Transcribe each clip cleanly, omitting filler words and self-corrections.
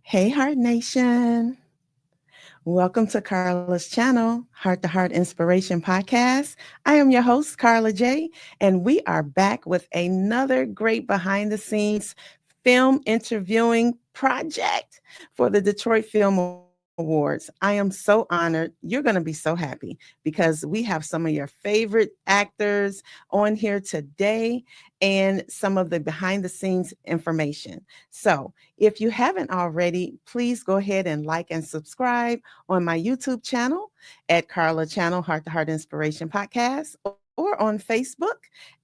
Hey, Heart Nation. Welcome to Carla's channel, Heart to Heart Inspiration Podcast. I am your host, Carla J, and we are back with another great behind the scenes film interviewing project for the Detroit Film Awards. I am so honored. You're going to be so happy because we have some of your favorite actors on here today and some of the behind the scenes information. So, if you haven't already, please go ahead and like and subscribe on my YouTube channel at Carla Channel Heart to Heart Inspiration Podcast, or on Facebook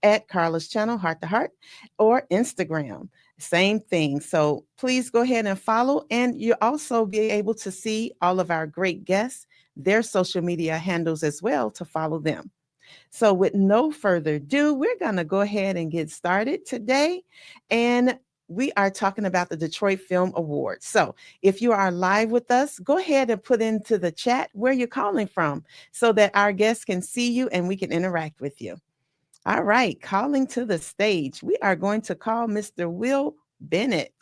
at Carla's Channel Heart to Heart, or Instagram. Same thing. So please go ahead and follow, and you'll also be able to see all of our great guests, their social media handles as well to follow them. So, with no further ado, we're going to go ahead and get started today. And we are talking about the Detroit Film Awards. So, if you are live with us, go ahead and put into the chat where you're calling from so that our guests can see you and we can interact with you. All right, calling to the stage, we are going to call Mr. Will Bennett.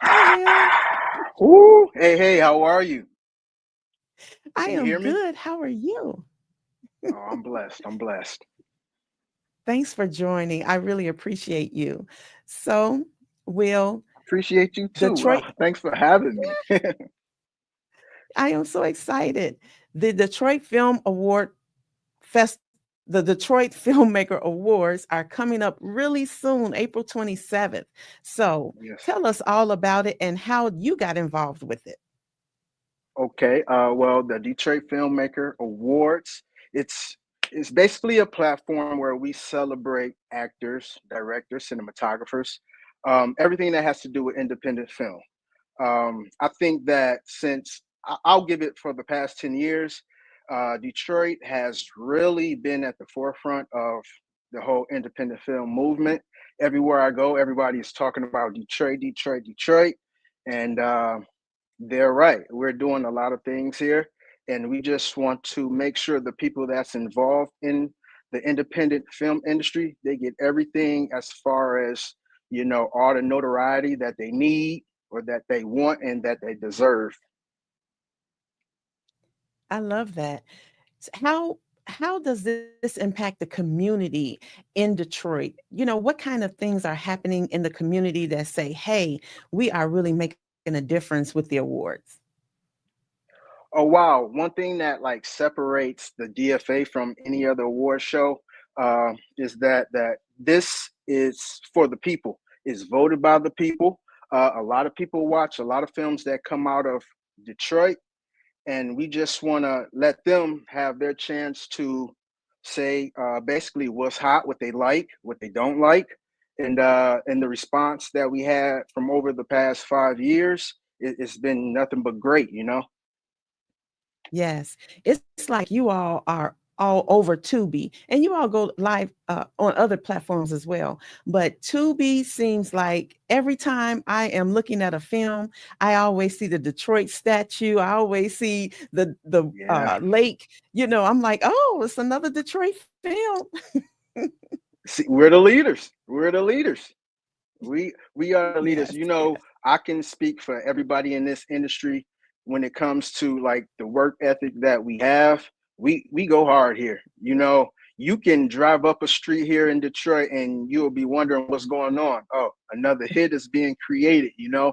Hi, Will. Ooh, hey, how are you? I Can you am hear me? good. How are you? Oh, I'm blessed. I'm blessed. Thanks for joining. I really appreciate you. So, Will, Appreciate you too. Detroit, Thanks for having me. I am so excited. The Detroit Film Award Fest, the Detroit Filmmaker Awards are coming up really soon, April 27th. So, Yes. tell us all about it and how you got involved with it. Okay. Well, the Detroit Filmmaker Awards, it's it's basically a platform where we celebrate actors, directors, cinematographers, everything that has to do with independent film. I think that since I'll give it for the past 10 years, Detroit has really been at the forefront of the whole independent film movement. Everywhere I go, everybody is talking about Detroit, Detroit, Detroit. And they're right. We're doing a lot of things here. And we just want to make sure the people that's involved in the independent film industry, they get everything as far as, all the notoriety that they need or that they want and that they deserve. I love that. How does this impact the community in Detroit? What kind of things are happening in the community that say, "Hey, we are really making a difference with the awards"? Oh wow! One thing that like separates the DFA from any other award show is that this is for the people. It's voted by the people. A lot of people watch a lot of films that come out of Detroit, and we just want to let them have their chance to say basically what's hot, what they like, what they don't like, and the response that we had from over the past 5 years, it's been nothing but great, you know. Yes, it's like you all are all over Tubi, and you all go live on other platforms as well. But Tubi seems like every time I am looking at a film, I always see the Detroit statue. I always see the Yeah. lake. I'm like, oh, it's another Detroit film. See, we're the leaders. We're the leaders. We are the leaders. Yes, You know, yes. I can speak for everybody in this industry when it comes to like the work ethic that we have. We go hard here. You know, you can drive up a street here in Detroit and you'll be wondering what's going on. Oh, another hit is being created, you know.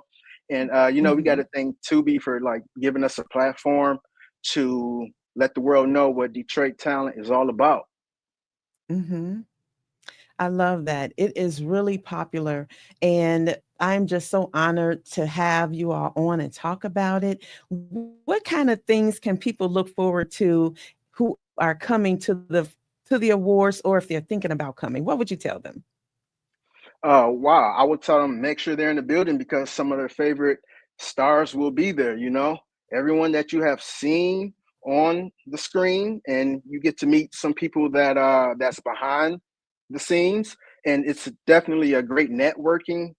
And we got Hmm. to thank Tubi for like giving us a platform to let the world know what Detroit talent is all about. Hmm. I love that. It is really popular. And I'm just so honored to have you all on and talk about it. What kind of things can people look forward to who are coming to the awards, or if they're thinking about coming? What would you tell them? Wow, I would tell them make sure they're in the building because some of their favorite stars will be there. You know, everyone that you have seen on the screen, and you get to meet some people that's behind the scenes, and it's definitely a great networking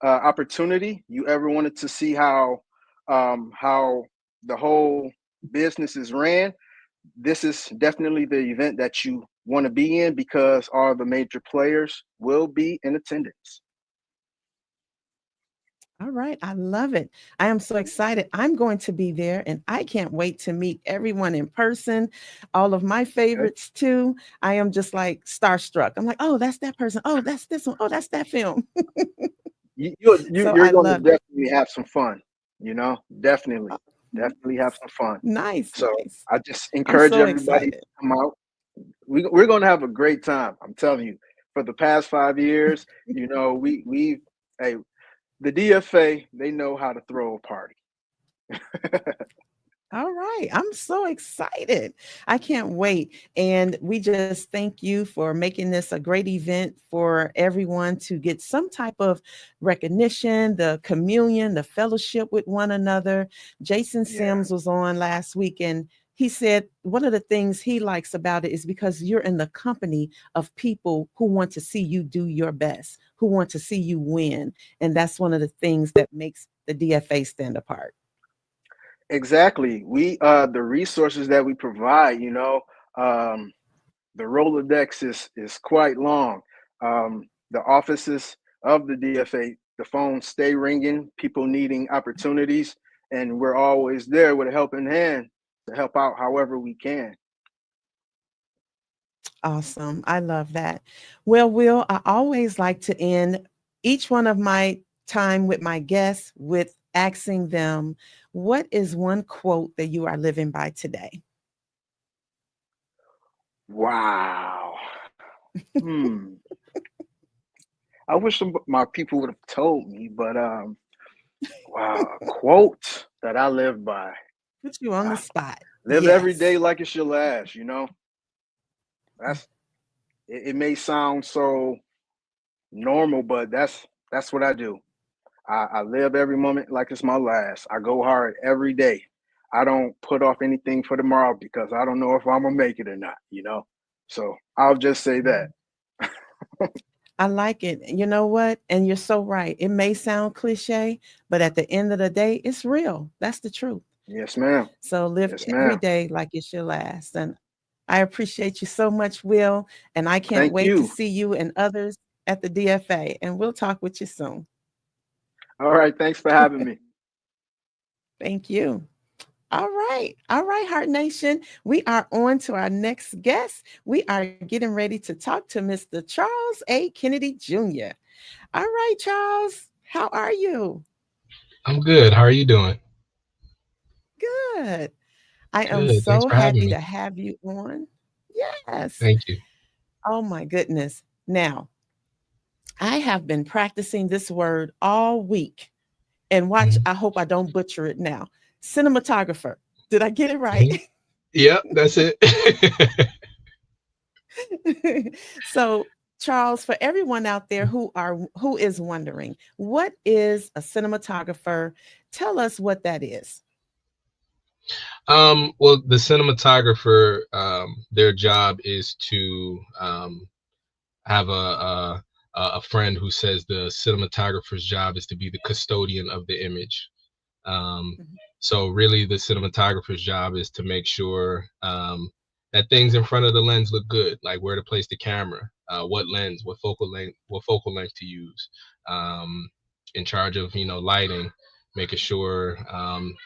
opportunity. You ever wanted to see how the whole business is ran? This is definitely the event that you want to be in because all the major players will be in attendance. All right. I love it. I am so excited. I'm going to be there and I can't wait to meet everyone in person, all of my Okay. favorites too. I am just like starstruck. I'm like, oh, that's that person. Oh, that's this one. Oh, that's that film. So You're I going to love it. definitely have some fun. Definitely, Oh, definitely have some fun. nice, So nice. I just I'm encourage so everybody to excited. come out. We're going to have a great time. I'm telling you. For the past 5 years, we hey, the DFA, they know how to throw a party. All right. I'm so excited. I can't wait. And we just thank you for making this a great event for everyone to get some type of recognition, the communion, the fellowship with one another. Jason Yeah, Sims was on last week and he said one of the things he likes about it is because you're in the company of people who want to see you do your best, who want to see you win. And that's one of the things that makes the DFA stand apart. exactly. The resources that we provide, um, the Rolodex is quite long. The offices of the DFA, the phones stay ringing, people needing opportunities, and we're always there with a helping hand to help out however we can. Awesome. I love that. Well, Will, I always like to end each one of my time with my guests with asking them, what is one quote that you are living by today? Wow. Hmm. I wish my people would have told me, but wow, a quote that I live by. Put you on the Ah, spot. live every day Yes. like it's your last, That's it may sound so normal, but that's what I do. I live every moment like it's my last. I go hard every day. I don't put off anything for tomorrow because I don't know if I'm gonna make it or not. So I'll just say that. I like it. You know what? And you're so right. It may sound cliche, but at the end of the day, it's real. That's the truth. Yes, ma'am. So live Yes, every ma'am. day like it's your last. And I appreciate you so much, Will. And I can't Thank wait to you. see you and others at the DFA. And we'll talk with you soon. All right. Thanks for having me. Thank you. All right. All right, Heart Nation. We are on to our next guest. We are getting ready to talk to Mr. Charles A. Kennedy Jr. All right, Charles. How are you? I'm good. How are you doing? Good. I am Good. Thanks so for having happy me. to have you on. Yes. Thank you. Oh, my goodness. Now, I have been practicing this word all week. And watch, Mhm. I hope I don't butcher it now. Cinematographer. Did I get it right? Mhm. Yep, that's it. So, Charles, for everyone out there who is wondering, what is a cinematographer? Tell us what that is. Well, the cinematographer, their job is to have a friend who says the cinematographer's job is to be the custodian of the image. Um, Mhm. so really, the cinematographer's job is to make sure that things in front of the lens look good, like where to place the camera, what lens, what focal length to use. Um, in charge of lighting, making sure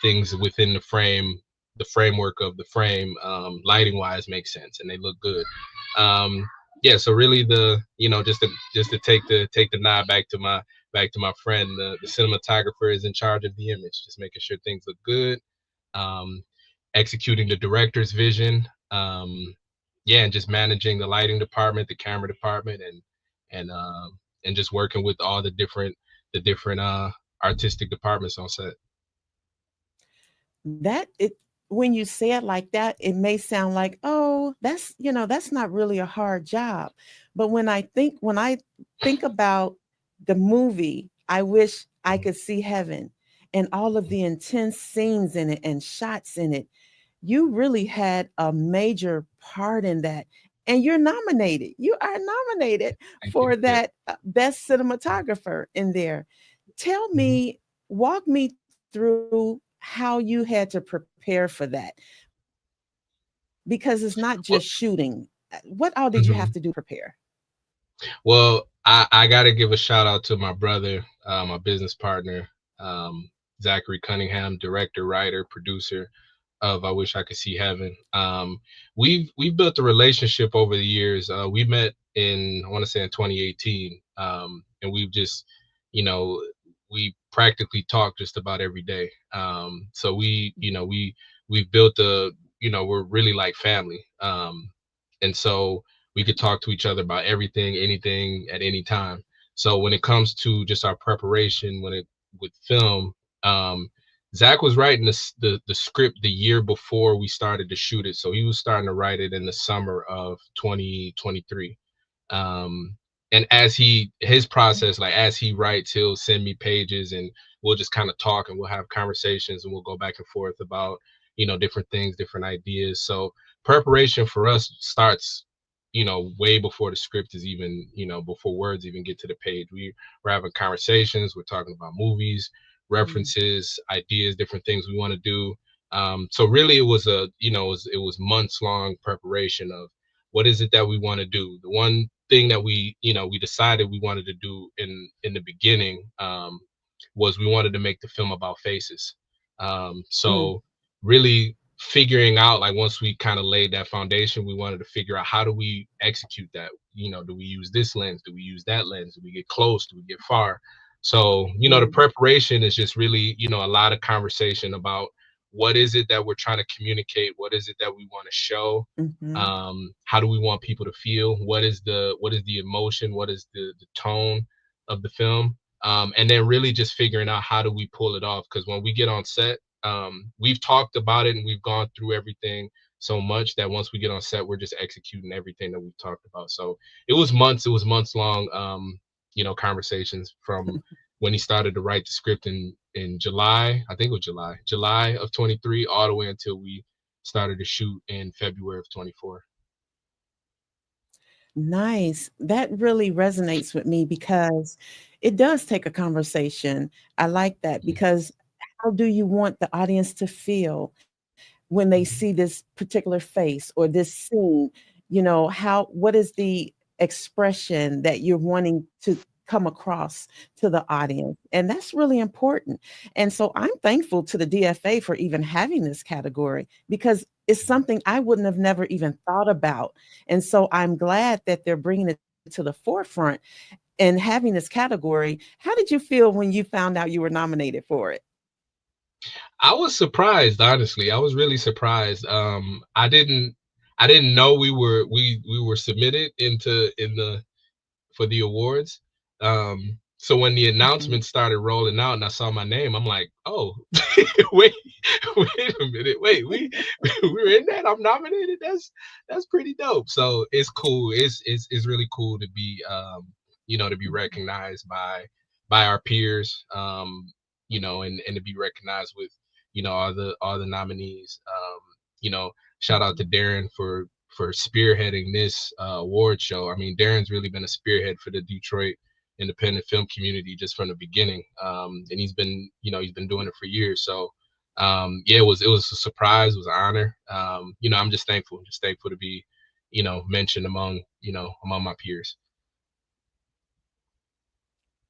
things within the framework of the frame, lighting wise, make sense and they look good. Yeah, so really just to take the nod back to my friend, the cinematographer is in charge of the image, just making sure things look good, um, executing the director's vision, yeah, and just managing the lighting department, the camera department, and just working with all the different artistic departments on set. That it when you say it like that, it may sound like, oh, that's not really a hard job. But when I think about the movie, I wish I could see heaven and all of the intense scenes in it and shots in it. You really had a major part in that. And you're nominated. You are nominated Thank you. for Yeah. that best cinematographer in there. Tell Mhm. me, walk me through how you had to prepare for that because it's not just Well, shooting. What all did you have to do mhm. to prepare? Well, I got to give a shout out to my brother, my business partner. Zachary Cunningham, director, writer, producer of I Wish I Could See Heaven. We've built a relationship over the years. We met in, I want to say, in 2018, and we've just, we practically talk just about every day. So we've built we're really like family. And so we could talk to each other about everything, anything at any time. So when it comes to just our preparation, with film, um, Zach was writing the script the year before we started to shoot it. So he was starting to write it in the summer of 2023. Um, and his process, like as he writes, he'll send me pages and we'll just kind of talk and we'll have conversations and we'll go back and forth about, different things, different ideas. So preparation for us starts, way before the script is even, before words even get to the page. We're having conversations, we're talking about movies, references, ideas, different things we want to do. So really it was it was months long preparation of what is it that we want to do. The one thing that we decided we wanted to do in the beginning, was we wanted to make the film about faces. So really figuring out, like, once we kind of laid that foundation, we wanted to figure out how do we execute that. Do we use this lens, do we use that lens, do we get close, do we get far? So the preparation is just really a lot of conversation about what is it that we're trying to communicate, what is it that we want to show, how do we want people to feel, what is the emotion, what is the tone of the film, and then really just figuring out how do we pull it off. Because when we get on set, we've talked about it and we've gone through everything so much that once we get on set, we're just executing everything that we've talked about. So it was months long, conversations from when he started to write the script in July, I think it was July of 23, all the way until we started to shoot in February of 24. Nice. That really resonates with me because it does take a conversation. I like that because how do you want the audience to feel when they see this particular face or this scene? What is the expression that you're wanting to come across to the audience? And that's really important. And so I'm thankful to the DFA for even having this category because it's something I wouldn't have never even thought about. And so I'm glad that they're bringing it to the forefront and having this category. How did you feel when you found out you were nominated for it? I was surprised, honestly. I was really surprised. I didn't know we were submitted for the awards. So when the Mhm. announcement started rolling out and I saw my name, I'm like, oh, wait, wait a minute, wait, we're in that. I'm nominated. That's pretty dope. So it's cool. It's really cool to be to be recognized by our peers, and to be recognized with all the nominees. Shout out to Darren for spearheading this award show. I mean, Darren's really been a spearhead for the Detroit independent film community just from the beginning, and he's been doing it for years. So yeah, it was a surprise, it was an honor. I'm just thankful to be mentioned among my peers.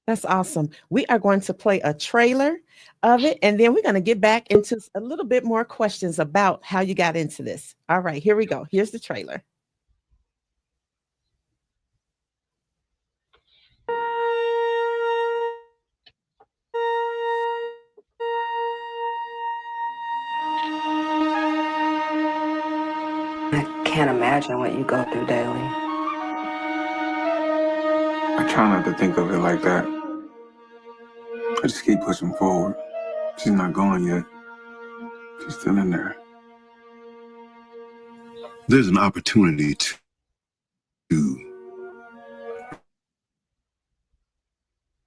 That's awesome. We are going to play a trailer of it, and then we're going to get back into a little bit more questions about how you got into this. All right, here we go. Here's the trailer. I can't imagine what you go through daily. I try not to think of it like that. I just keep pushing forward. She's not gone yet. She's still in there. There's an opportunity to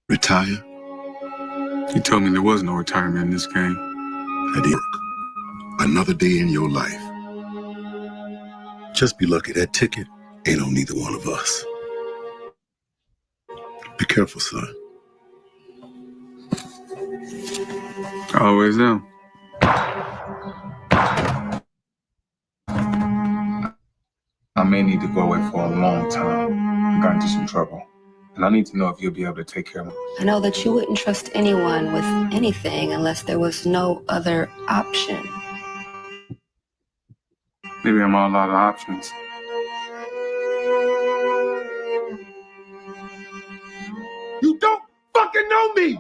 retire. He told me there was no retirement in this game. At work. Another day in your life. Just be lucky that ticket ain't on neither one of us. Be careful, son. I always am. I may need to go away for a long time. I got into some trouble. And I need to know if you'll be able to take care of me. I know that you wouldn't trust anyone with anything unless there was no other option. Maybe I'm all out of options. You don't fucking know me!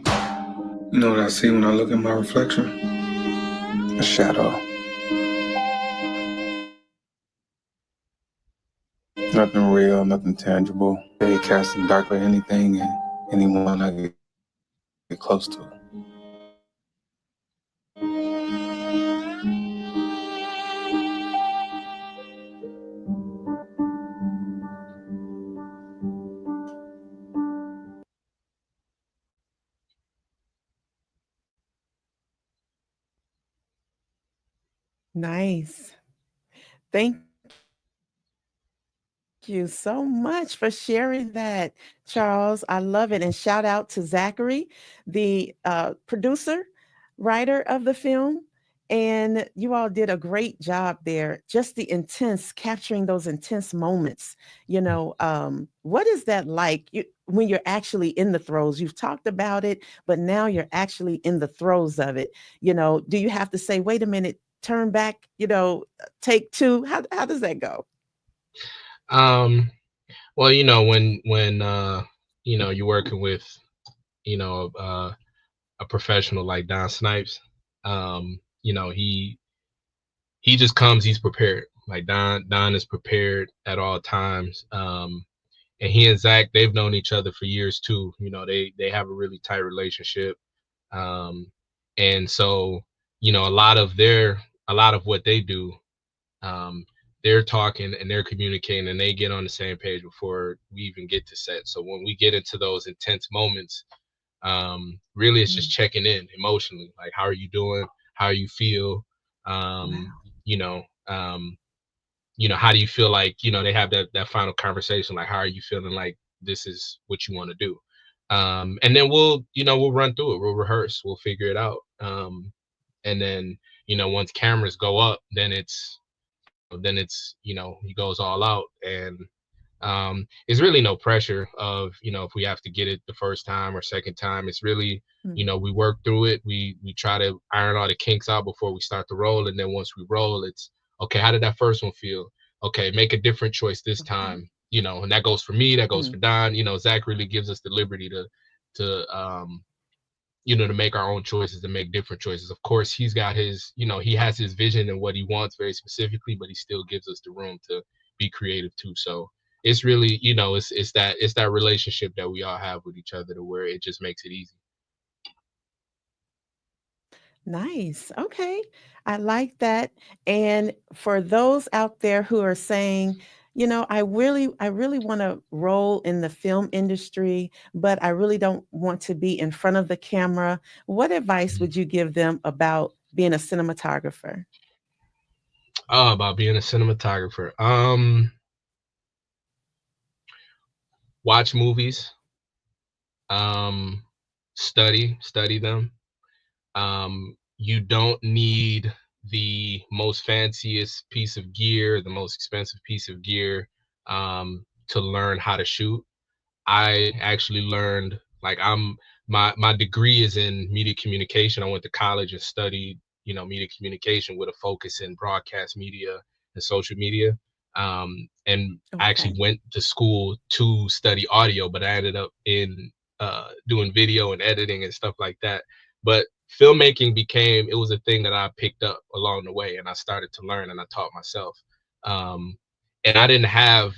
You know what I see when I look at my reflection? A shadow. Nothing real, nothing tangible. They casting darkly anything and anyone I get close to. Nice. Thank you so much for sharing that, Charles. I love it. And shout out to Zachary, the producer, writer of the film. And you all did a great job there. Just the intense, capturing those intense moments. What is that like when you're actually in the throes? You've talked about it, but now you're actually in the throes of it. Do you have to say, wait a minute, turn back, take two? How does that go? Well, when you're working with, a professional like Don Snipes, he just comes, he's prepared. Like Don is prepared at all times. And he and Zach, they've known each other for years too. They have a really tight relationship. And so, a lot of what they do, they're talking and they're communicating and they get on the same page before we even get to set. So when we get into those intense moments, really it's just checking in emotionally, like how are you doing, how you feel, Wow. How do you feel, like they have that final conversation, like how are you feeling, like this is what you want to do, and then we'll run through it, we'll rehearse, we'll figure it out, and then once cameras go up, then it's he goes all out. And it's really no pressure of if we have to get it the first time or second time. It's really we work through it, we try to iron all the kinks out before we start to roll, and then once we roll, it's okay, how did that first one feel? Okay, make a different choice this time. And that goes for me, that goes for Don. Zach really gives us the liberty to to make our own choices and make different choices. Of course, he's got his, he has his vision and what he wants very specifically, but he still gives us the room to be creative too. So it's really, it's that relationship that we all have with each other, to where it just makes it easy. Nice. Okay. I like that. And for those out there who are saying, I really want to roll in the film industry, but I really don't want to be in front of the camera, what advice would you give them about being a cinematographer? Oh, about being a cinematographer. Watch movies. Study them. You don't need the most fanciest piece of gear, the most expensive piece of gear, to learn how to shoot. I actually learned, like, my degree is in media communication. I went to college and studied, media communication with a focus in broadcast media and social media. And I actually Okay. went to school to study audio, but I ended up in doing video and editing and stuff like that. But filmmaking it was a thing that I picked up along the way, and I started to learn and I taught myself. And I didn't have,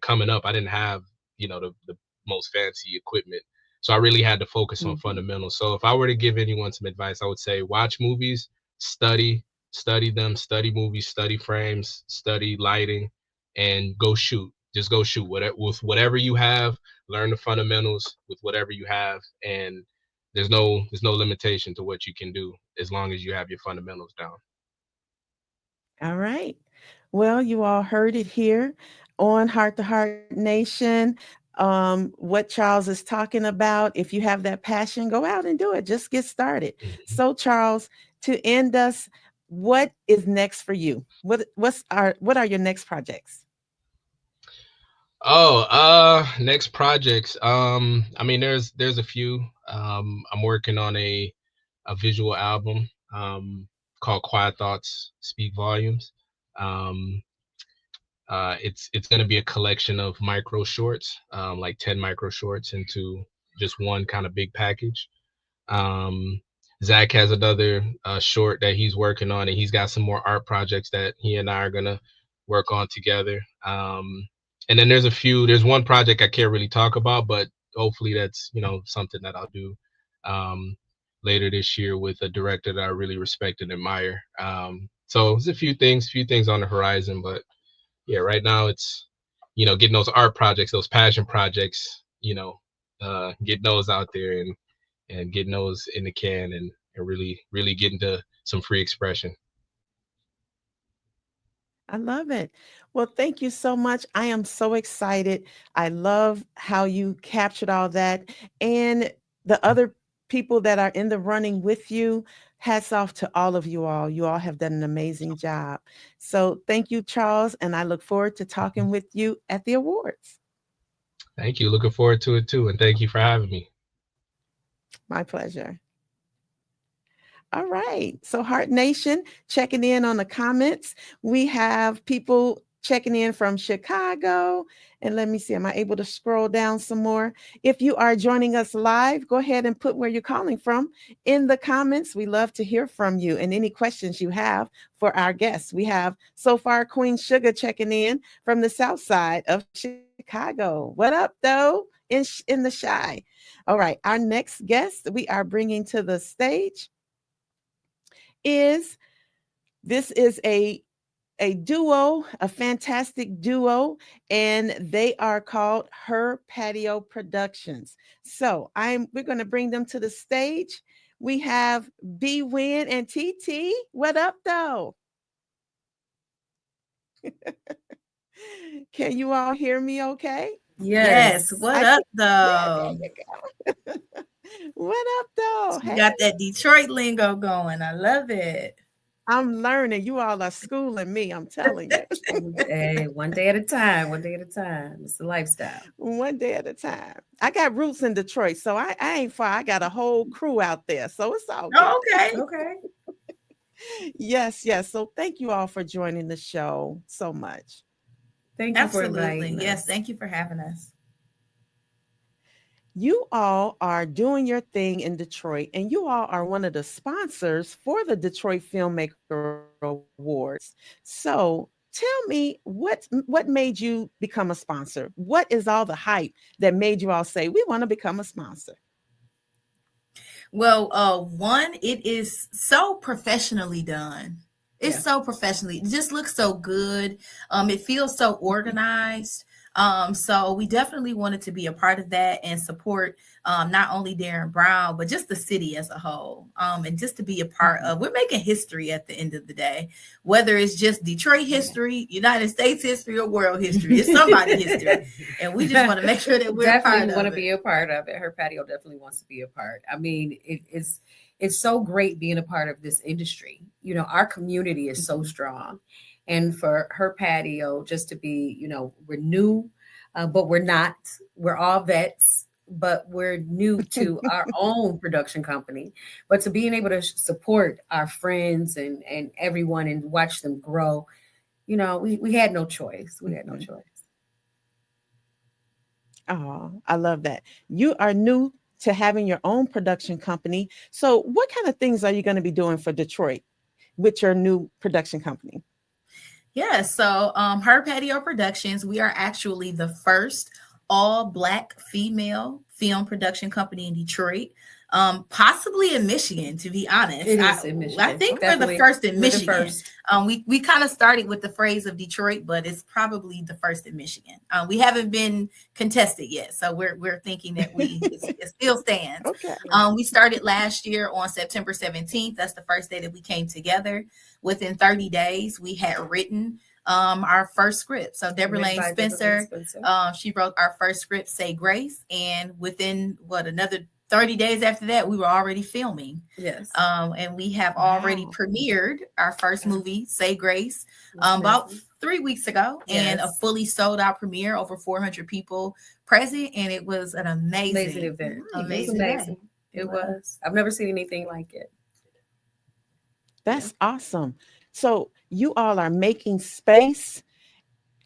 coming up, I didn't have, the most fancy equipment. So I really had to focus on fundamentals. So if I were to give anyone some advice, I would say watch movies, study them, study movies, study frames, study lighting, and go shoot. Just go shoot with whatever you have. Learn the fundamentals with whatever you have, and there's no limitation to what you can do as long as you have your fundamentals down. All right. Well, you all heard it here on Heart to Heart Nation. What Charles is talking about. If you have that passion, go out and do it. Just get started. So, Charles, to end us, what is next for you? What are your next projects? Next projects. I mean, there's a few. I'm working on a visual album called Quiet Thoughts Speak Volumes. Um, it's going to be a collection of micro shorts, like 10 micro shorts into just one kind of big package. Um, Zach has another short that he's working on, and he's got some more art projects that he and I are gonna work on together. And then there's one project I can't really talk about, but hopefully that's, something that I'll do um, later this year with a director that I really respect and admire. So there's a few things on the horizon, but yeah, right now it's, getting those art projects, those passion projects, getting those out there and getting those in the can and really, really getting to some free expression. I love it. Well, thank you so much. I am so excited. I love how you captured all that. And the other people that are in the running with you, hats off to all of you all. You all have done an amazing job. So thank you, Charles. And I look forward to talking with you at the awards. Thank you. Looking forward to it too. And thank you for having me. My pleasure. All right. So, Heart Nation, checking in on the comments. We have people checking in from Chicago. And let me see, am I able to scroll down some more? If you are joining us live, go ahead and put where you're calling from in the comments. We love to hear from you and any questions you have for our guests. We have so far Queen Sugar checking in from the south side of Chicago. What up, though? In the shy. All right. Our next guest we are bringing to the stage is a duo, a fantastic duo, and they are called Her Patio Productions. So we're going to bring them to the stage. We have B Win and TT. What up, though? Can you all hear me okay? Yes. What up, though? Yeah, there you go. What up, though? You got that Detroit lingo going. I love it. I'm learning. You all are schooling me. I'm telling you. Hey, one day at a time. One day at a time. It's a lifestyle. One day at a time. I got roots in Detroit, so I ain't far. I got a whole crew out there, so it's all good. Oh, okay. Yes. So thank you all for joining the show so much. Thank you. Absolutely. For inviting us. Yes, thank you for having us. You all are doing your thing in Detroit, and you all are one of the sponsors for the Detroit Filmmaker Awards. So tell me what made you become a sponsor? What is all the hype that made you all say, we want to become a sponsor? Well, one, it is so professionally done. It's so professionally. It just looks so good. It feels so organized. So we definitely wanted to be a part of that and support not only Darren Brown, but just the city as a whole. And just to be a part of, we're making history at the end of the day, whether it's just Detroit history, United States history, or world history. It's somebody's history. And we just want to make sure that we're definitely want to be a part of it. Her Patio definitely wants to be a part. I mean, it's so great being a part of this industry. Our community is so strong. And for Her Patio just to be, we're new, but we're not. We're all vets, but we're new to our own production company. But to being able to support our friends and everyone and watch them grow, we had no choice. We had no choice. Oh, I love that. You are new to having your own production company. So what kind of things are you going to be doing for Detroit with your new production company? Yeah, so Her Patio Productions, we are actually the first all-Black female film production company in Detroit, possibly in Michigan, to be honest. It is in Michigan. I think we're the first in Michigan. We kind of started with the phrase of Detroit, but it's probably the first in Michigan. We haven't been contested yet, so we're thinking that it still stands. Okay. We started last year on September 17th. That's the first day that we came together. Within 30 days, we had written our first script. So Deborah Lane Spencer, she wrote our first script, Say Grace. And within another 30 days after that, we were already filming. Yes. And we have already premiered our first movie, Say Grace, about 3 weeks ago, and a fully sold out premiere, over 400 people present, and it was an amazing event. Amazing. It was. I've never seen anything like it. That's awesome. So you all are making space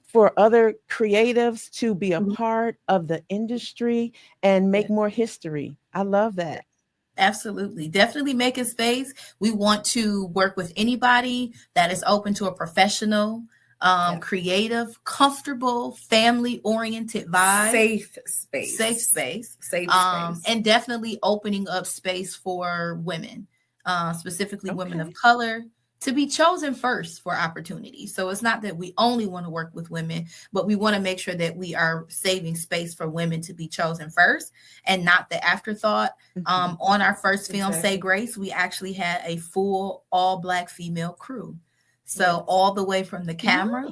for other creatives to be a part of the industry and make more history. I love that. Absolutely. Definitely making space. We want to work with anybody that is open to a professional, creative, comfortable, family-oriented vibe. Safe space. And definitely opening up space for women, specifically women of color, to be chosen first for opportunities. So it's not that we only want to work with women, but we want to make sure that we are saving space for women to be chosen first and not the afterthought. On our first film, Say Grace, we actually had a full all-Black female crew. So all the way from the camera,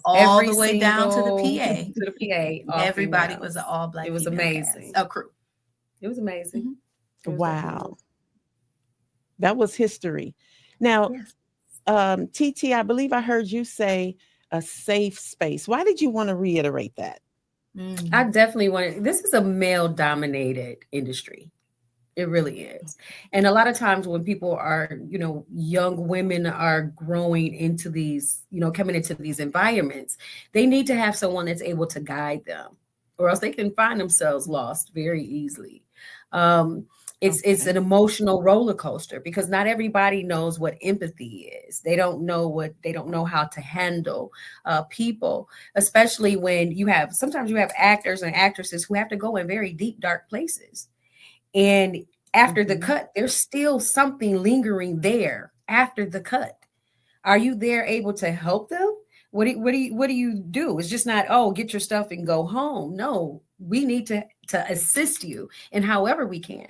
all the way down to the PA. Everybody was an all-Black. It was amazing. A crew. It was amazing. Wow. That was history. Now, TT, I believe I heard you say a safe space. Why did you want to reiterate that? I definitely wanted, this is a male-dominated industry. It really is. And a lot of times when people are, young women are growing into these, coming into these environments, they need to have someone that's able to guide them, or else they can find themselves lost very easily. It's an emotional roller coaster because not everybody knows what empathy is. They don't know how to handle people, especially when sometimes you have actors and actresses who have to go in very deep, dark places. And after the cut, there's still something lingering there after the cut. Are you there able to help them? What do you do? It's just not, get your stuff and go home. No, we need to assist you in however we can.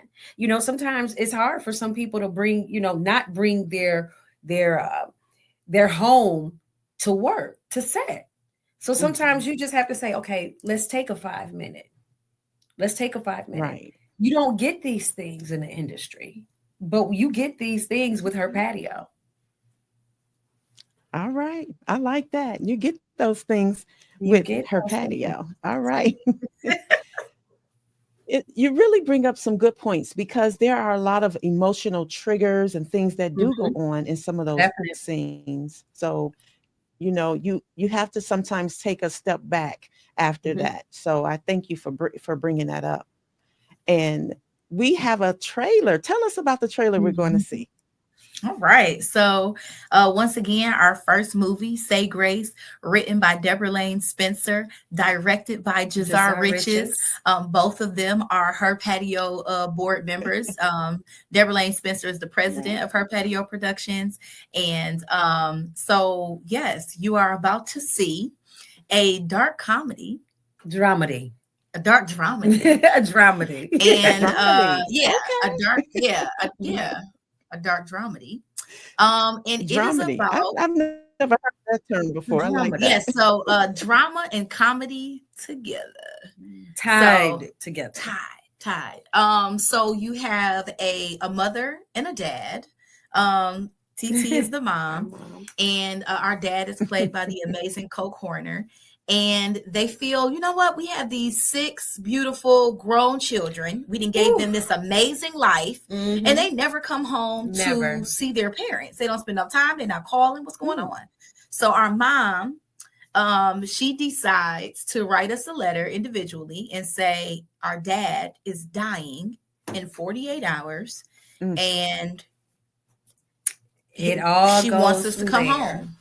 Sometimes it's hard for some people to bring, not bring their home to work, to set. So sometimes you just have to say, okay, let's take a 5 minute. Right. You don't get these things in the industry, but you get these things with Her Patio. All right. I like that. You get those things with Her Patio. All right. You really bring up some good points because there are a lot of emotional triggers and things that do go on in some of those scenes. So, you have to sometimes take a step back after that. So I thank you for bringing that up. And we have a trailer. Tell us about the trailer we're going to see. All right. So once again, our first movie, Say Grace, written by Deborah Lane Spencer, directed by Jazar Riches. Both of them are Her Patio board members. Deborah Lane Spencer is the president of Her Patio Productions. And so, yes, you are about to see a dark comedy. Dramedy. A dark dramedy. A dramedy. And a dark dramedy. And dramedy. It is about I've never heard that term before. I like that. Yes, so drama and comedy together. Tied together. So you have a mother and a dad. TT is the mom, and our dad is played by the amazing Coke Horner. And they feel, you know what? We have these 6 beautiful grown children. We done gave them this amazing life, and they never come home to see their parents. They don't spend enough time. They're not calling. What's going on? So our mom, she decides to write us a letter individually and say, our dad is dying in 48 hours, and she wants us to come home.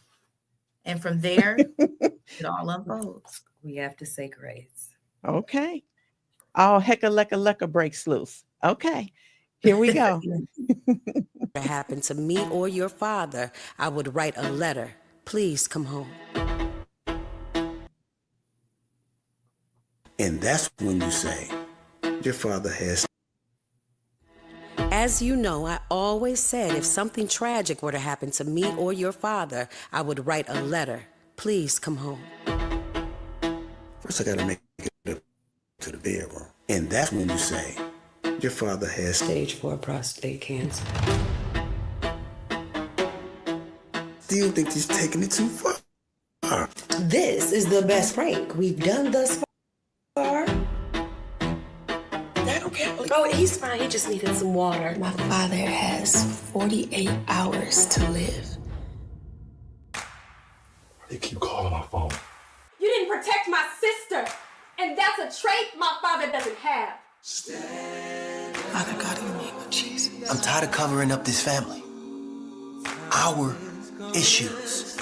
And from there, it all unfolds. We have to say grace. Okay. All hecka breaks loose. Okay. Here we go. What happened to me or your father, I would write a letter. Please come home. And that's when you say, your father has. As you know, I always said if something tragic were to happen to me or your father, I would write a letter. Please come home. First, I gotta make it up to the bedroom. And that's when you say, your father has stage 4 prostate cancer. Still think he's taking it too far. is the best break we've done thus far. Dad, okay. Oh, he's fine. He just needed some water. My father has 48 hours to live. They keep calling my phone. You didn't protect my sister, and that's a trait my father doesn't have. Father God, in the name of Jesus. I'm tired of covering up this family. Our issues.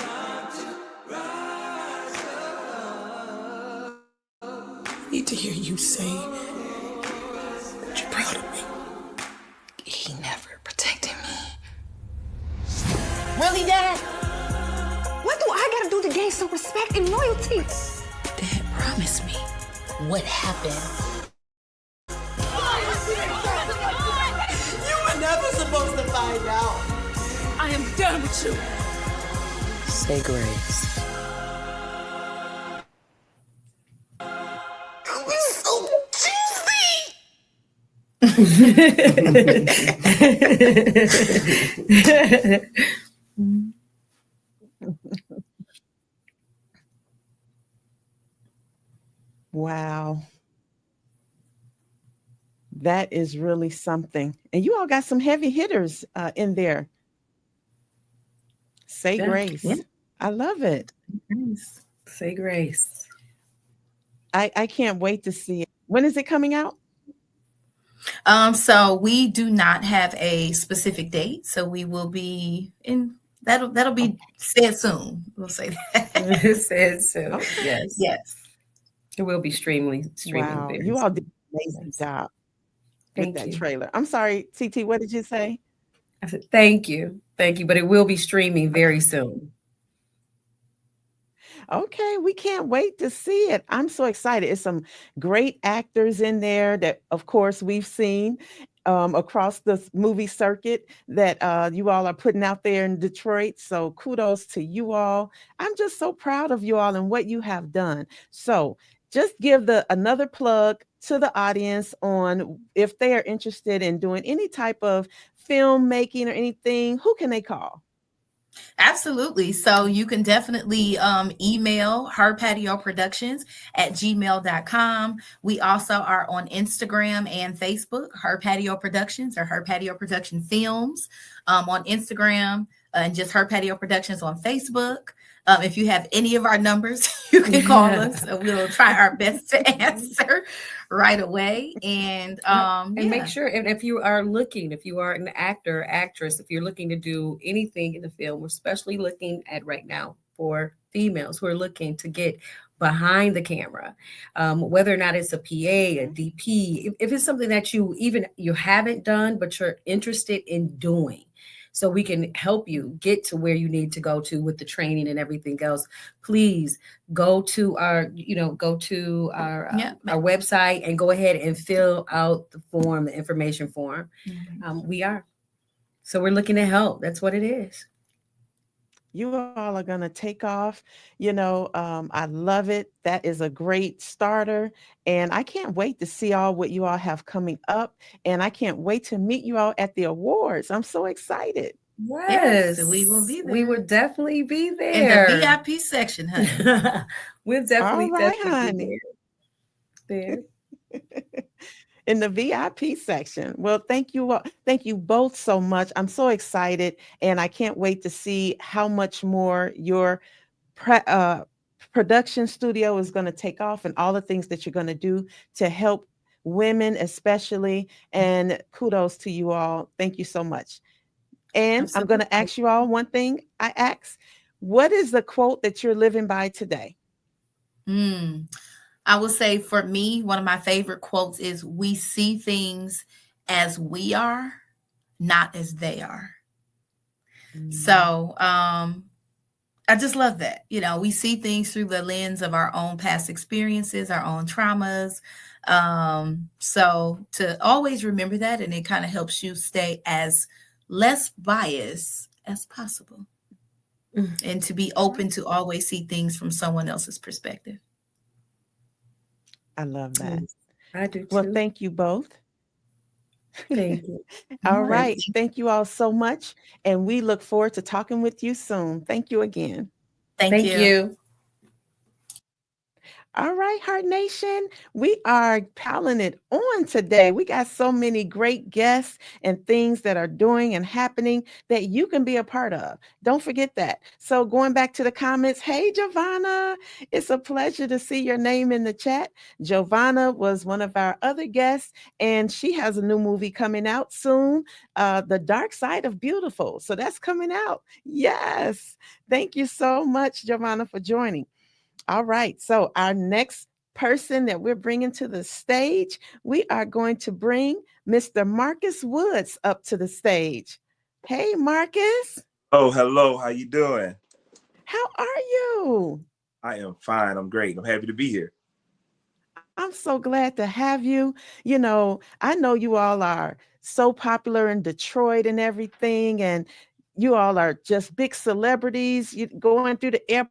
I need to hear you say that you're proud of me. He never protected me. Really, Dad? What do I gotta do to gain some respect and loyalty? Dad promised me. What happened? You were never supposed to find out. I am done with you. Say grace. Wow. That is really something. And you all got some heavy hitters in there. Say grace. Yeah. I love it. Say grace. I can't wait to see it. When is it coming out? So we do not have a specific date. So we will be in that'll be said soon. We'll say that. Said soon. Okay. Yes. It will be streaming. Wow. Very You all soon. did an amazing job Thank with that you. trailer. I'm sorry, TT, what did you say? I said thank you. Thank you. But it will be streaming very soon. Okay, we can't wait to see it. I'm so excited. It's some great actors in there that, of course, we've seen across the movie circuit that you all are putting out there in Detroit. So kudos to you all. I'm just so proud of you all and what you have done. So just give another plug to the audience on if they are interested in doing any type of filmmaking or anything, who can they call? Absolutely. So you can definitely email herpatioproductions@gmail.com. We also are on Instagram and Facebook, Her Patio Productions or Her Patio Production Films on Instagram and just Her Patio Productions on Facebook. If you have any of our numbers, you can call us and we'll try our best to answer right away. And make sure, and if you are an actor, actress, if you're looking to do anything in the film, we're especially looking at right now for females who are looking to get behind the camera, whether or not it's a PA, a DP, if it's something that you haven't done, but you're interested in doing. So we can help you get to where you need to go to with the training and everything else. Please go to our website and go ahead and fill out the form, the information form. So we're looking to help. That's what it is. You all are going to take off. I love it. That is a great starter. And I can't wait to see what you all have coming up. And I can't wait to meet you all at the awards. I'm so excited. Yes, we will be there. We will definitely be there. In the VIP section, honey. We'll definitely, all right, honey. Be there. In the VIP section. Well, thank you all. Thank you both so much. I'm so excited, and I can't wait to see how much more your production studio is going to take off and all the things that you're going to do to help women especially. And kudos to you all. Thank you so much. And I'm going to ask you all one thing I ask. What is the quote that you're living by today? I would say for me, one of my favorite quotes is, we see things as we are, not as they are. So I just love that. We see things through the lens of our own past experiences, our own traumas. So to always remember that, and it kind of helps you stay as less biased as possible and to be open to always see things from someone else's perspective. I love that. I do too. Well, thank you both. Thank you. All right. Thank you all so much. And we look forward to talking with you soon. Thank you again. Thank you. All right, Heart Nation, we are piling it on today. We got so many great guests and things that are doing and happening that you can be a part of. Don't forget that. So, going back to the comments, hey, Giovanna, it's a pleasure to see your name in the chat. Giovanna was one of our other guests, and she has a new movie coming out soon, The Dark Side of Beautiful. So, that's coming out. Yes. Thank you so much, Giovanna, for joining. All right. So, our next person that we're bringing to the stage, we are going to bring Mr. Marcus Woods up to the stage. Hey, Marcus. Oh, hello. How you doing? How are you? I am fine. I'm great. I'm happy to be here. I'm so glad to have you. I know you all are so popular in Detroit and everything, and you all are just big celebrities. You going through the airport,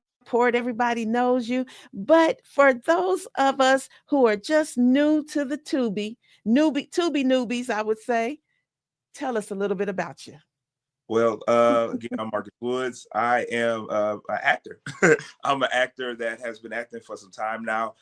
everybody knows you. But for those of us who are just new to the Tubi newbies, I would say, tell us a little bit about you. Well, again, I'm Marcus Woods. I am an actor. I'm an actor that has been acting for some time now,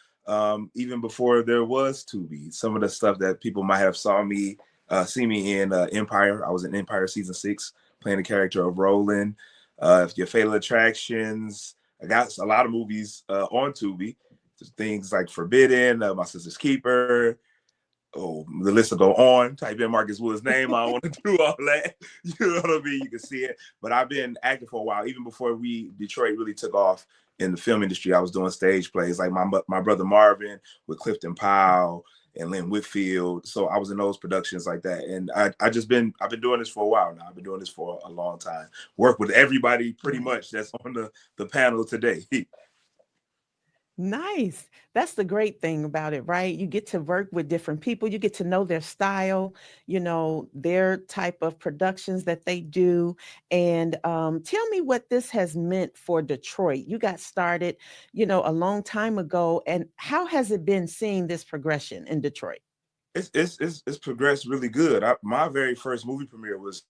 even before there was Tubi. Some of the stuff that people might have see me in Empire. I was in Empire season 6, playing the character of Roland. Your Fatal Attractions. I got a lot of movies on Tubi. Things like Forbidden, My Sister's Keeper. Oh, the list will go on. Type in Marcus Wood's name. I don't want to do all that. You know what I mean? You can see it. But I've been acting for a while. Even before Detroit really took off in the film industry, I was doing stage plays like my brother Marvin with Clifton Powell and Lynn Whitfield. So I was in those productions like that. And I've been doing this for a while now. I've been doing this for a long time. Work with everybody pretty much that's on the panel today. Nice. That's the great thing about it, right? You get to work with different people. You get to know their style, their type of productions that they do. And tell me what this has meant for Detroit. You got started, a long time ago. And how has it been seeing this progression in Detroit? It's progressed really good. My very first movie premiere was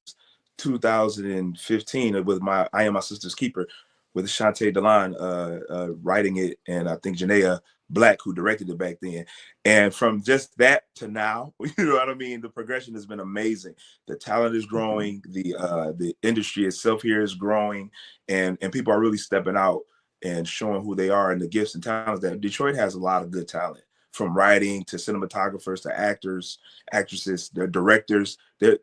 2015 with I Am My Sister's Keeper with Shantae Delon writing it, and I think Janaea Black, who directed it back then. And from just that to now, you know what I mean? The progression has been amazing. The talent is growing. The industry itself here is growing, and people are really stepping out and showing who they are and the gifts and talents that Detroit has. A lot of good talent, from writing to cinematographers to actors, actresses, they're directors. I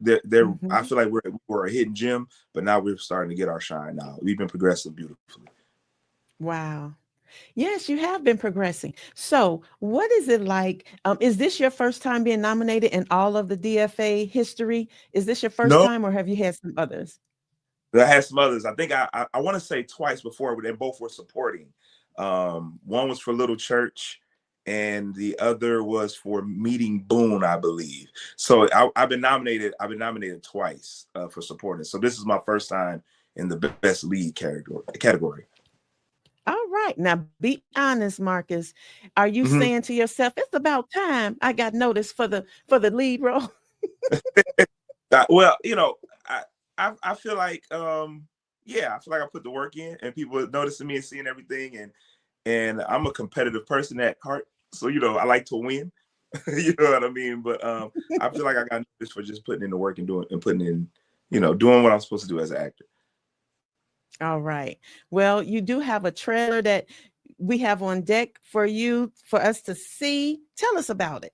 feel like we're a hidden gem, but now we're starting to get our shine now. We've been progressing beautifully. Wow. Yes, you have been progressing. So, what is it like? Is this your first time being nominated in all of the DFA history? Is this your first No, time, or have you had some others? I had some others. I think I want to say twice before, but they both were supporting. One was for Little Church, and the other was for Meeting Boone, I believe. So I've been nominated. I've been nominated twice for supporting. So this is my first time in the best lead category. All right. Now, be honest, Marcus. Are you saying to yourself, "It's about time I got noticed for the lead role"? Well, I feel like I feel like I put the work in, and people are noticing me and seeing everything, and I'm a competitive person at heart, so I like to win. You know what I mean? But I feel like I got noticed for just putting in the work and doing what I'm supposed to do as an actor. All right. Well, you do have a trailer that we have on deck for us to see. Tell us about it.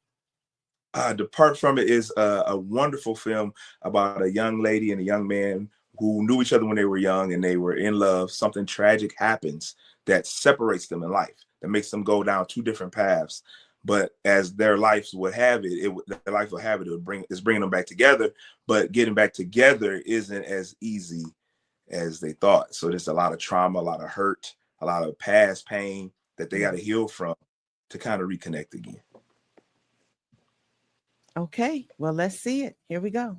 Depart From It is a wonderful film about a young lady and a young man who knew each other when they were young and they were in love. Something tragic happens that separates them in life, that makes them go down two different paths. But as their lives would have it, their life will have it. It's bringing them back together. But getting back together isn't as easy as they thought. So there's a lot of trauma, a lot of hurt, a lot of past pain that they got to heal from to kind of reconnect again. Okay, well, let's see it. Here we go.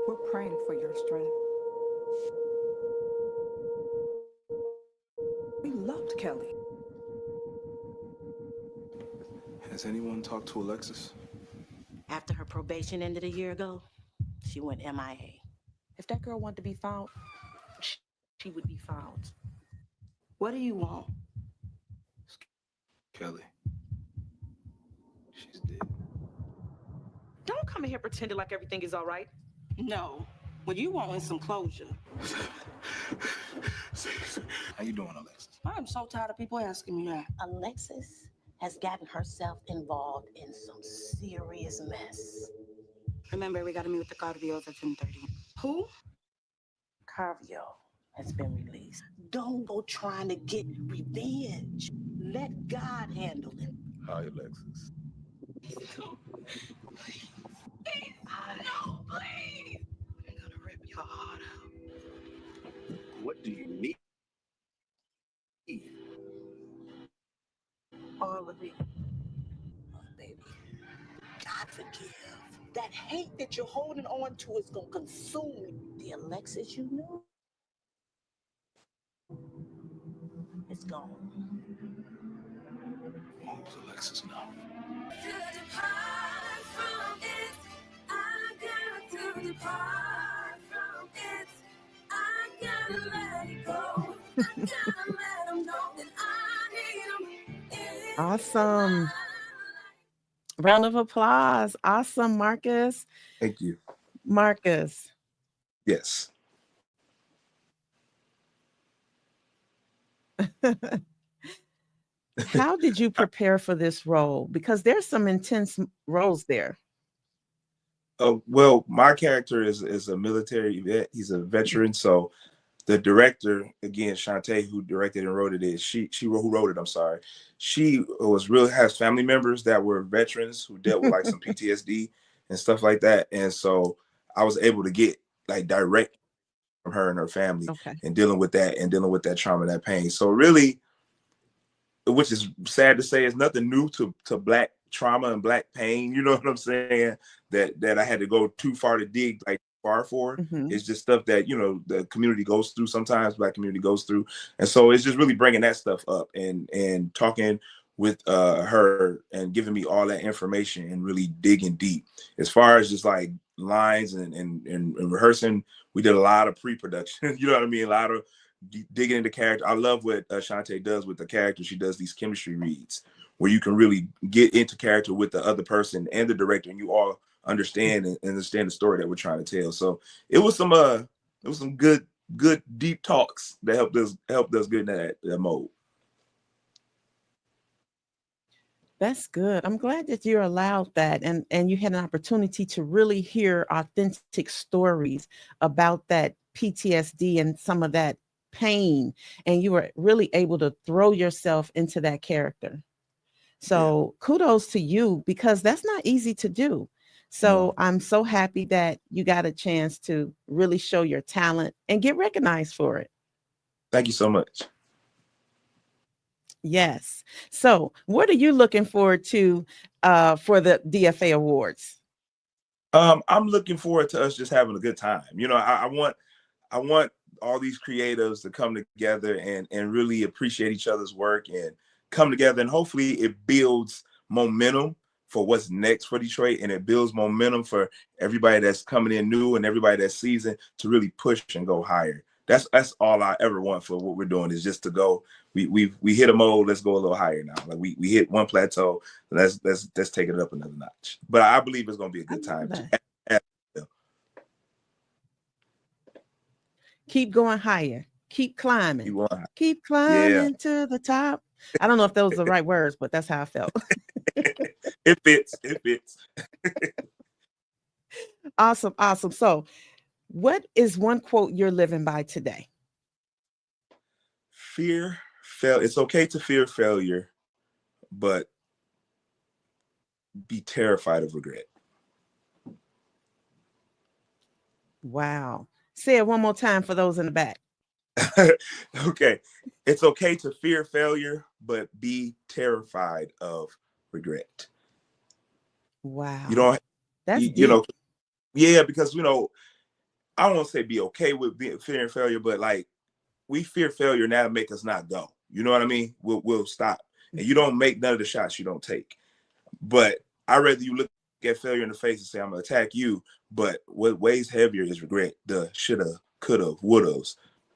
We're praying for your strength. We loved Kelly. Has anyone talked to Alexis? After her probation ended a year ago, she went MIA. If that girl wanted to be found, she would be found. What do you want? Kelly. She's dead. Don't come in here pretending like everything is all right. No. What you want is some closure. How you doing, Alexis? I'm so tired of people asking me that. Alexis has gotten herself involved in some serious mess. Remember, we got to meet with the Carvios at 10:30. Who? Carvio has been released. Don't go trying to get revenge. Let God handle it. Hi, Alexis. Please. No, please. I'm gonna rip your heart out. What do you need? All of it. Oh, baby. God forgive. That hate that you're holding on to is gonna consume you. The Alexis you knew is gone. What was Alexis now? To depart from it, I got to depart from it. I gotta let it go. I gotta let them know that I need them. Awesome. Round of applause. Awesome, Marcus. Thank you. Marcus. Yes. How did you prepare for this role? Because there's some intense roles there. Well, my character is a military vet. He's a veteran. So the director, again, Shantae, who directed and wrote it, who wrote it. I'm sorry. She has family members that were veterans who dealt with like some PTSD and stuff like that. And so I was able to get like direct from her and her family and dealing with that trauma, that pain. So really, which is sad to say, is nothing new to Black trauma and Black pain. You know what I'm saying? That I had to go too far to dig like far for. It's just stuff that, you know, the community goes through sometimes, Black community goes through. And so it's just really bringing that stuff up and talking with her and giving me all that information and really digging deep. As far as just like lines and rehearsing, we did a lot of pre-production. You know what I mean? A lot of digging into character. I love what Shantae does with the character. She does these chemistry reads where you can really get into character with the other person and the director, and you all understand and understand the story that we're trying to tell. So it was some good deep talks that helped us get in that mode. That's good. I'm glad that you're allowed that and you had an opportunity to really hear authentic stories about that PTSD and some of that pain, and you were really able to throw yourself into that character. So kudos to you, because that's not easy to do. So I'm so happy that you got a chance to really show your talent and get recognized for it. Thank you so much. Yes. So what are you looking forward to for the DFA Awards? I'm looking forward to us just having a good time. You know, I want all these creatives to come together and really appreciate each other's work and come together, and hopefully it builds momentum for what's next for Detroit, and it builds momentum for everybody that's coming in new and everybody that's seasoned to really push and go higher. That's all I ever want for what we're doing, is just to go. We hit a mode. Let's go a little higher now. Like we hit one plateau. Let's take it up another notch. But I believe it's going to be a good time. Keep going higher. Keep climbing. Keep climbing to the top. I don't know if those are the right words, but that's how I felt. It fits. Awesome. So what is one quote you're living by today? It's okay to fear failure, but be terrified of regret. Wow. Say it one more time for those in the back. Okay. It's okay to fear failure, but be terrified of regret. Wow. You don't, that's you know, yeah, because, you know, I don't want to say be okay with fearing failure, but like we fear failure now to make us not go. You know what I mean? We'll stop. And you don't make none of the shots you don't take. But I'd rather you look at failure in the face and say, I'm going to attack you. But what weighs heavier is regret. The shoulda, coulda, wouldas.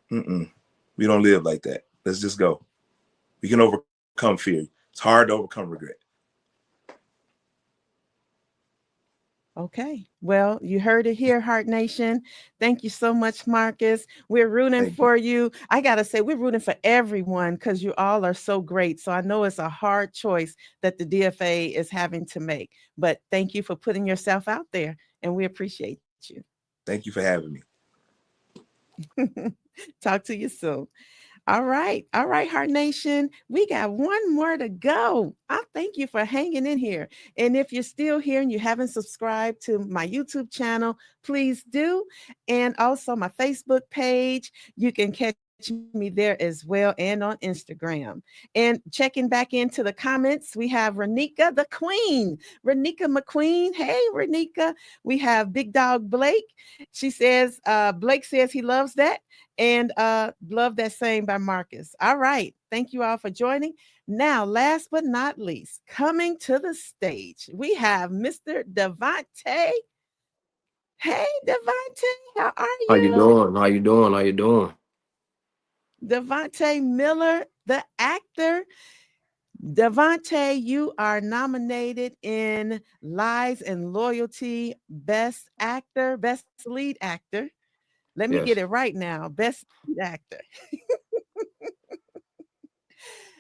We don't live like that. Let's just go. We can overcome fear. It's hard to overcome regret. Okay. Well, you heard it here, Heart Nation. Thank you so much, Marcus. We're rooting for you. I got to say, we're rooting for everyone because you all are so great. So I know it's a hard choice that the DFA is having to make. But thank you for putting yourself out there, and we appreciate you. Thank you for having me. Talk to you soon. All right. All right, Heart Nation. We got one more to go. I thank you for hanging in here. And if you're still here and you haven't subscribed to my YouTube channel, please do. And also my Facebook page. You can catch me there as well and on Instagram. And checking back into the comments, we have Renika the Queen, Renika McQueen. Hey, Renika. We have Big Dog Blake. She says, Blake says he loves that. And Love That Same by Marcus. All right. Thank you all for joining. Now, last but not least, coming to the stage, we have Mr. Devontae. Hey, Devontae, how are you? How you doing? How you doing? How you doing? Devontae Miller, the actor. Devontae, you are nominated in Lies and Loyalty, Best Actor, Best Lead Actor. Let me get it right now. Best Lead Actor.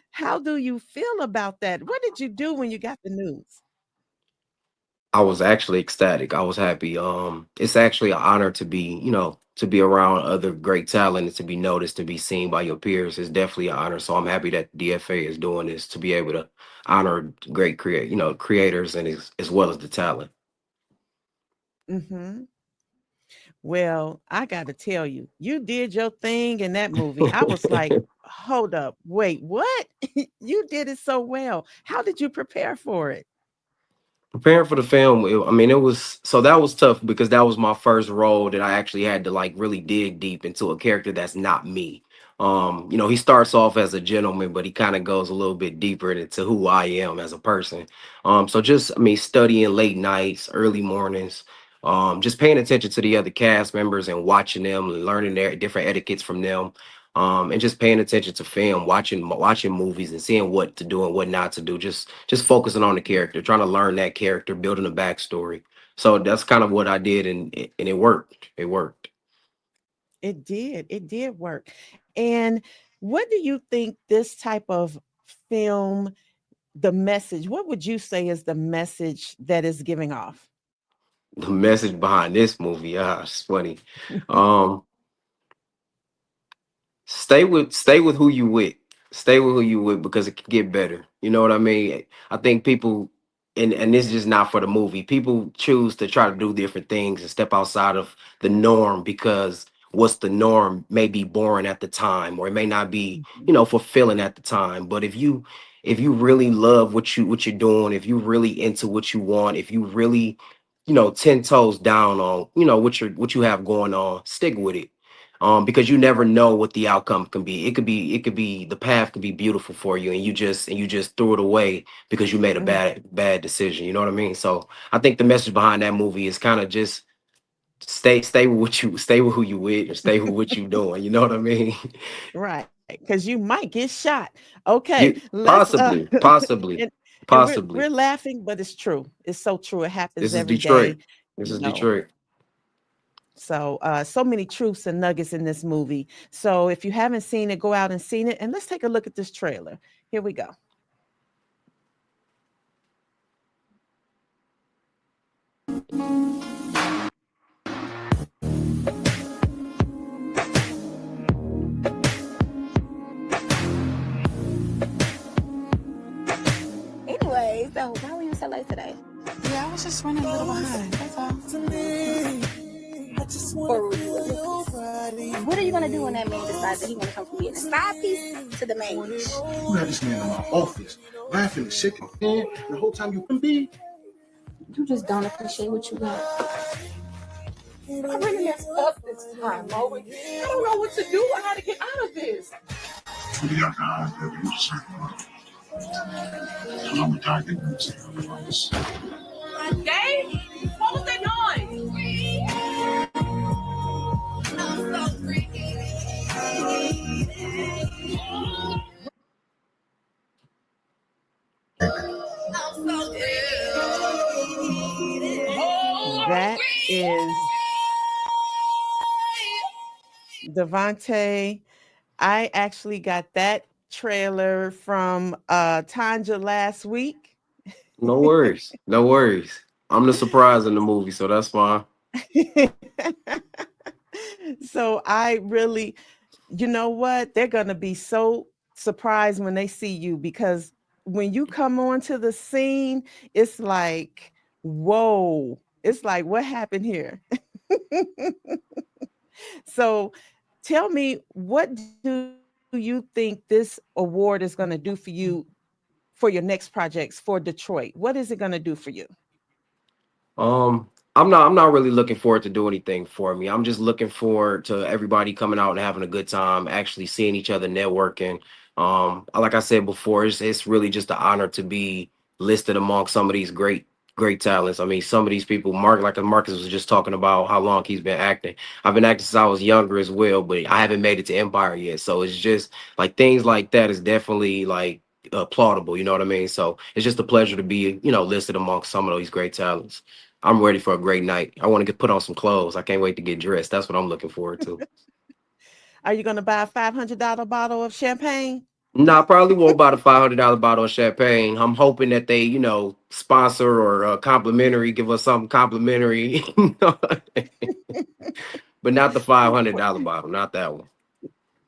How do you feel about that? What did you do when you got the news? I was actually ecstatic. I was happy. It's actually an honor to be, to be around other great talent and to be noticed, to be seen by your peers. Is definitely an honor. So I'm happy that DFA is doing this to be able to honor great creators and as well as the talent. Mm-hmm. Well, I got to tell you, you did your thing in that movie. I was like, hold up, wait, what? You did it so well. How did you prepare for it? Preparing for the film, it was that was tough because that was my first role that I actually had to like really dig deep into a character that's not me. He starts off as a gentleman, but he kind of goes a little bit deeper into who I am as a person. So just studying late nights, early mornings, just paying attention to the other cast members and watching them, learning their different etiquettes from them. And just paying attention to film, watching movies and seeing what to do and what not to do. Just focusing on the character, trying to learn that character, building a backstory. So that's kind of what I did, and it worked. It worked. It did. It did work. And what do you think this type of film, the message, what would you say is the message that is giving off? The message behind this movie, it's funny. Stay with who you with. Stay with who you with because it can get better. You know what I mean? I think people, and this is just not for the movie. People choose to try to do different things and step outside of the norm because what's the norm may be boring at the time, or it may not be, fulfilling at the time. But if you really love what you're doing, if you really into what you want, if you really, 10 toes down on, what you have going on, stick with it. Because you never know what the outcome can be. It could be the path could be beautiful for you, and you just threw it away because you made a bad decision. You know what I mean? So I think the message behind that movie is kind of just stay with who you with, and stay with what you doing. You know what I mean? Right. Because you might get shot. Okay. Possibly. And we're laughing, but it's true. It's so true. It happens every day. This is Detroit. So so many truths and nuggets in this movie. So if you haven't seen it, go out and see it. And let's take a look at this trailer. Here we go. Anyway, so why were you so late today? Yeah, I was just running a little behind. That's all. What are you gonna do when that man decides that he wanna come from being a side piece to the main dish? You had this man in my office, laughing and shaking his hand, and the whole time you couldn't be. You just don't appreciate what you got. I really messed up this time, Mo. I don't know what to do or how to get out of this. We got guys that you just so I'm tired of this. Dave, what was that noise? Devontae, I actually got that trailer from Tanja last week. No worries. No worries. I'm the surprise in the movie, so that's fine. So I really, you know what? They're going to be so surprised when they see you, because when you come onto the scene, it's like, whoa. It's like, what happened here? So tell me, what do you think this award is going to do for you for your next projects for Detroit? What is it going to do for you? I'm not really looking forward to do anything for me. I'm just looking forward to everybody coming out and having a good time, actually seeing each other, networking. Like I said before, it's really just an honor to be listed among some of these great talents. I mean, some of these people, like Marcus was just talking about how long he's been acting. I've been acting since I was younger as well, but I haven't made it to Empire yet. So it's just like things like that is definitely like applaudable. You know what I mean? So it's just a pleasure to be, listed amongst some of these great talents. I'm ready for a great night. I want to get put on some clothes. I can't wait to get dressed. That's what I'm looking forward to. Are you going to buy a $500 bottle of champagne? No, I probably won't buy the $500 bottle of champagne. I'm hoping that they, sponsor or complimentary, give us something complimentary, but not the $500 bottle, not that one.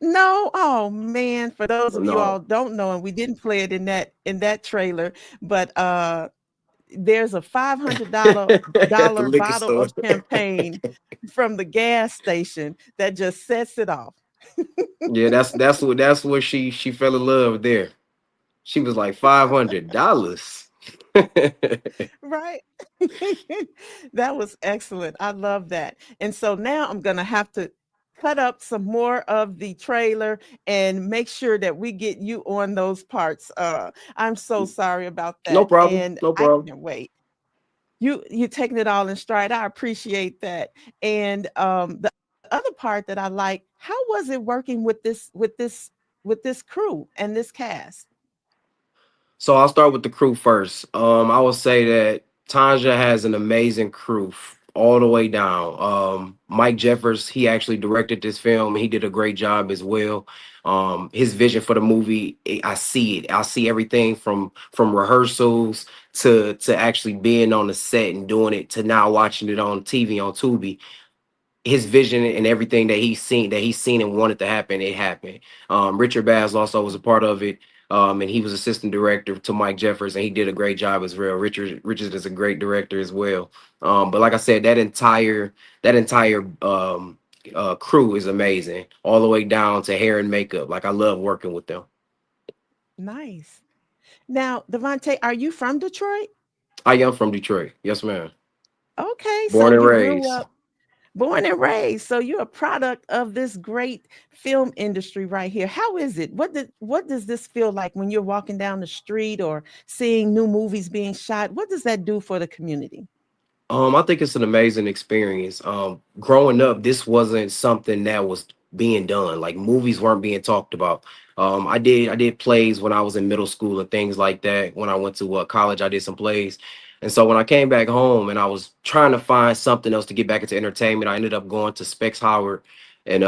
No, oh man, for those of you all No, don't know, and we didn't play it in that trailer, but there's a $500 at the dollar liquor bottle store. of champagne from the gas station that just sets it off. Yeah, that's what she fell in love there. She was like $500. Right. That was excellent. I love that. And so now I'm going to have to cut up some more of the trailer and make sure that we get you on those parts. I'm so sorry about No that. problem. And No I problem. can't wait. You taking it all in stride. I appreciate that. And the other part that I like, how was it working with this crew and this cast? So I'll start with the crew first. I will say that Tanja has an amazing crew all the way down. Mike Jeffers, he actually directed this film. He did a great job as well. His vision for the movie, I see it. I see everything from rehearsals to actually being on the set and doing it to now watching it on TV on Tubi. His vision and everything that he's seen and wanted to happen, it happened. Richard Bass also was a part of it. And he was assistant director to Mike Jeffers, and he did a great job as well. Richard is a great director as well. But like I said, that entire crew is amazing, all the way down to hair and makeup. Like I love working with them. Nice. Now, Devontae, are you from Detroit? I am from Detroit. Yes, ma'am. Okay, so Born and you grew raised. up, born and raised. So you're a product of this great film industry right here. How is it? What does this feel like when you're walking down the street or seeing new movies being shot? What does that do for the community? I think it's an amazing experience. Growing up, this wasn't something that was being done. Like movies weren't being talked about. I did plays when I was in middle school and things like that. When I went to college, I did some plays, and so when I came back home and I was trying to find something else to get back into entertainment, I ended up going to Specs Howard, and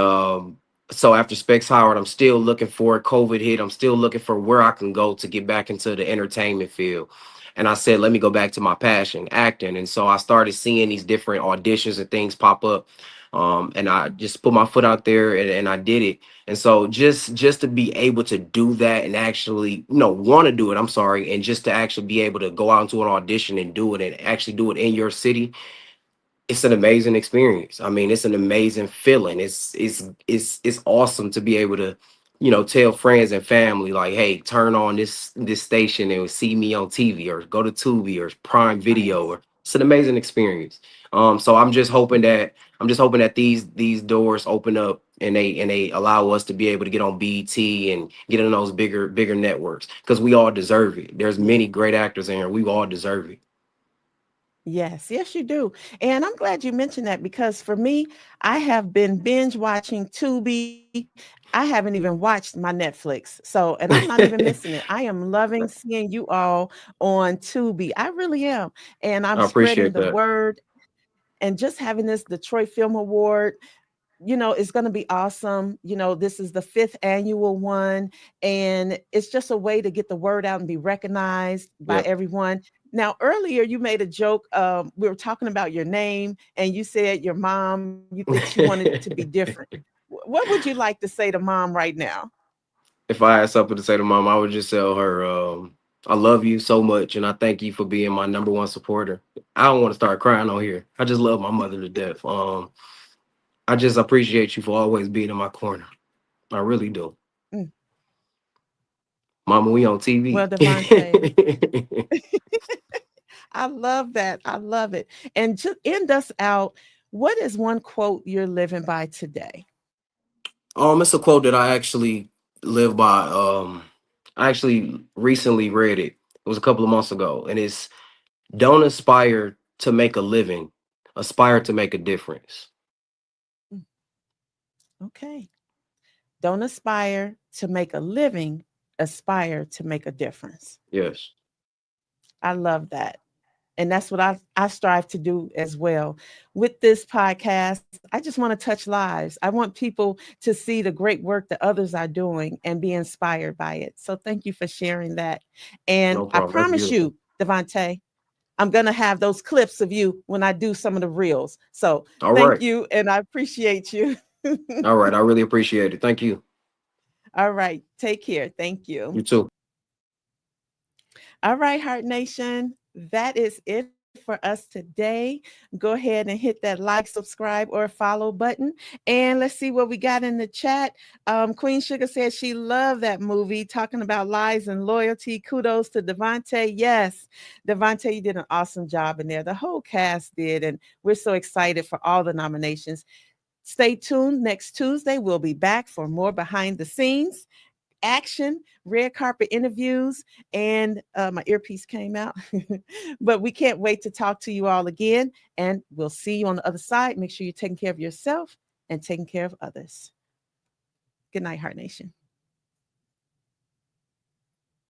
so after Specs Howard, I'm still looking for COVID hit. I'm still looking for where I can go to get back into the entertainment field. And I said, let me go back to my passion, acting. And so I started seeing these different auditions and things pop up. And I just put my foot out there and I did it. And so just to be able to do that and actually, want to do it, I'm sorry, and just to actually be able to go out into an audition and do it and actually do it in your city, it's an amazing experience. I mean, it's an amazing feeling. It's awesome to be able to, tell friends and family like, hey, turn on this station and see me on TV or go to Tubi or Prime Video, Nice. or it's an amazing experience. So I'm just hoping that these doors open up and they allow us to be able to get on BT and get in those bigger networks because we all deserve it. There's Yeah. many great actors in here. We all deserve it. Yes, yes, you do. And I'm glad you mentioned that, because for me, I have been binge watching Tubi. I haven't even watched my Netflix. So, and I'm not even missing it. I am loving seeing you all on Tubi. I really am. And I'm I spreading appreciate the that. word, and just having this Detroit Film Award. it's going to be awesome. This is the 5th annual one, and it's just a way to get the word out and be recognized by Yep. everyone. Now, earlier you made a joke. We were talking about your name, and you said your mom, you think she wanted to be different. What would you like to say to mom right now? If I had something to say to mom, I would just tell her, I love you so much, and I thank you for being my number one supporter. I don't want to start crying on here. I just love my mother to death. I just appreciate you for always being in my corner. I really do. Mm. Mama, we on TV. Well, Devontae, I love that. I love it. And to end us out, what is one quote you're living by today? It's a quote that I actually live by. I actually recently read it. It was a couple of months ago, and it's don't aspire to make a living, aspire to make a difference. Mm. Okay. Don't aspire to make a living, aspire to make a difference. Yes. I love that. And that's what I strive to do as well. With this podcast, I just want to touch lives. I want people to see the great work that others are doing and be inspired by it. So thank you for sharing that. And No I problem. That's promise beautiful. you, Devontae, I'm going to have those clips of you when I do some of the reels. So All thank right. you. And I appreciate you. All right. I really appreciate it. Thank you. All right. Take care. Thank you. You too. All right, Heart Nation, that is it for us today. Go ahead and hit that like, subscribe, or follow button. And let's see what we got in the chat. Queen Sugar says she loved that movie, talking about lies and loyalty. Kudos to Devontae. Yes, Devontae, you did an awesome job in there. The whole cast did. And we're so excited for all the nominations. Stay tuned. Next Tuesday, we'll be back for more behind the scenes action, red carpet interviews, and my earpiece came out. But we can't wait to talk to you all again, and we'll see you on the other side. Make sure you're taking care of yourself and taking care of others. Good night, Heart Nation.